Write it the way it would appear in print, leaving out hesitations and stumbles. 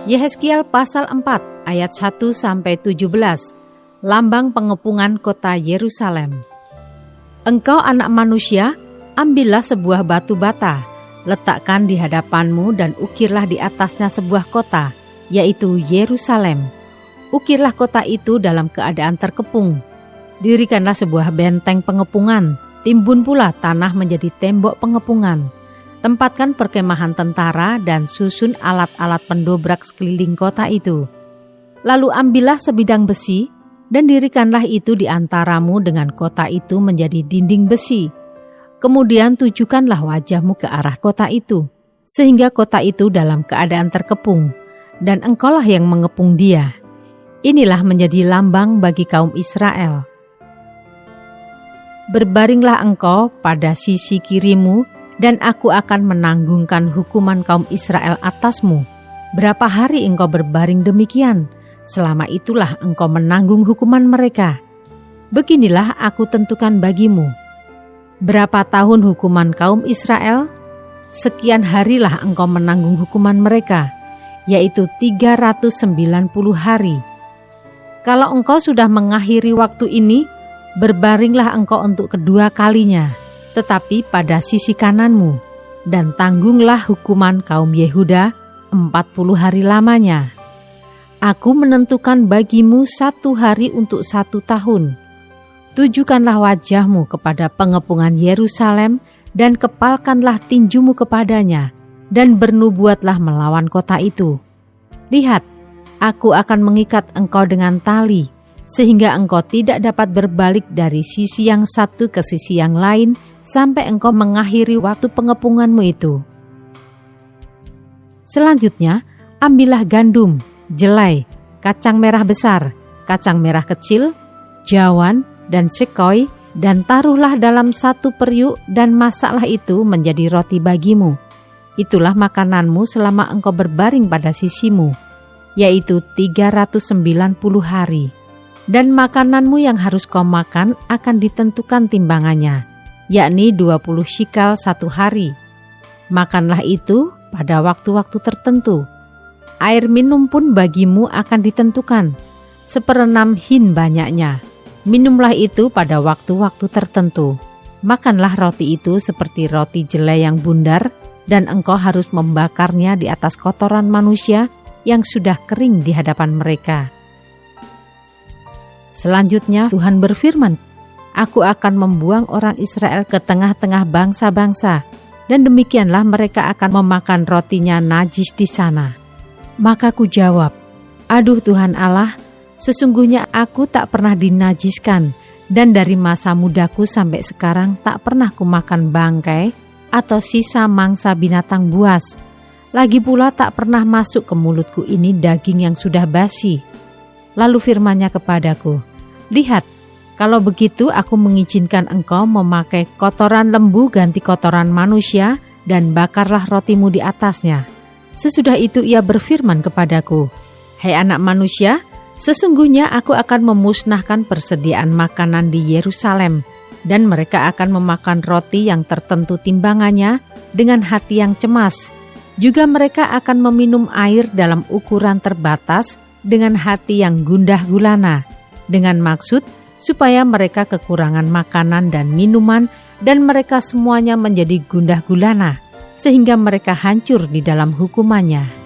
Yehezkiel pasal 4 ayat 1-17, lambang pengepungan kota Yerusalem. Engkau anak manusia, ambillah sebuah batu bata, letakkan di hadapanmu dan ukirlah di atasnya sebuah kota, yaitu Yerusalem. Ukirlah kota itu dalam keadaan terkepung. Dirikanlah sebuah benteng pengepungan, timbun pula tanah menjadi tembok pengepungan. Tempatkan perkemahan tentara dan susun alat-alat pendobrak sekeliling kota itu. Lalu ambillah sebidang besi dan dirikanlah itu di antaramu dengan kota itu menjadi dinding besi. Kemudian tujukanlah wajahmu ke arah kota itu, sehingga kota itu dalam keadaan terkepung, dan engkaulah yang mengepung dia. Inilah menjadi lambang bagi kaum Israel. Berbaringlah engkau pada sisi kirimu, dan aku akan menanggungkan hukuman kaum Israel atasmu. Berapa hari engkau berbaring demikian, selama itulah engkau menanggung hukuman mereka. Beginilah aku tentukan bagimu. Berapa tahun hukuman kaum Israel? Sekian harilah engkau menanggung hukuman mereka, yaitu 390 hari. Kalau engkau sudah mengakhiri waktu ini, berbaringlah engkau untuk kedua kalinya, tetapi pada sisi kananmu, dan tanggunglah hukuman kaum Yehuda 40 hari lamanya. Aku menentukan bagimu 1 hari untuk 1 tahun. Tujukanlah wajahmu kepada pengepungan Yerusalem, dan kepalkanlah tinjumu kepadanya, dan bernubuatlah melawan kota itu. Lihat, aku akan mengikat engkau dengan tali, sehingga engkau tidak dapat berbalik dari sisi yang satu ke sisi yang lain, sampai engkau mengakhiri waktu pengepunganmu itu. Selanjutnya, ambillah gandum, jelai, kacang merah besar, kacang merah kecil, jawan, dan sekoi, dan taruhlah dalam 1 periuk dan masaklah itu menjadi roti bagimu. Itulah makananmu selama engkau berbaring pada sisimu, yaitu 390 hari. Dan makananmu yang harus kau makan akan ditentukan timbangannya, yakni 20 shikal 1 hari. Makanlah itu pada waktu-waktu tertentu. Air minum pun bagimu akan ditentukan, 1/6 hin banyaknya. Minumlah itu pada waktu-waktu tertentu. Makanlah roti itu seperti roti jelai yang bundar, dan engkau harus membakarnya di atas kotoran manusia yang sudah kering di hadapan mereka. Selanjutnya Tuhan berfirman, Aku akan membuang orang Israel ke tengah-tengah bangsa-bangsa, dan demikianlah mereka akan memakan rotinya najis di sana. Maka ku jawab, Aduh Tuhan Allah, sesungguhnya aku tak pernah dinajiskan, dan dari masa mudaku sampai sekarang tak pernah ku makan bangkai atau sisa mangsa binatang buas. Lagi pula tak pernah masuk ke mulutku ini daging yang sudah basi. Lalu firman-Nya kepadaku, Lihat, kalau begitu aku mengizinkan engkau memakai kotoran lembu ganti kotoran manusia, dan bakarlah rotimu di atasnya. Sesudah itu ia berfirman kepadaku, Hai anak manusia, sesungguhnya aku akan memusnahkan persediaan makanan di Yerusalem, dan mereka akan memakan roti yang tertentu timbangannya dengan hati yang cemas. Juga mereka akan meminum air dalam ukuran terbatas dengan hati yang gundah gulana, dengan maksud supaya mereka kekurangan makanan dan minuman, dan mereka semuanya menjadi gundah gulana, sehingga mereka hancur di dalam hukumannya.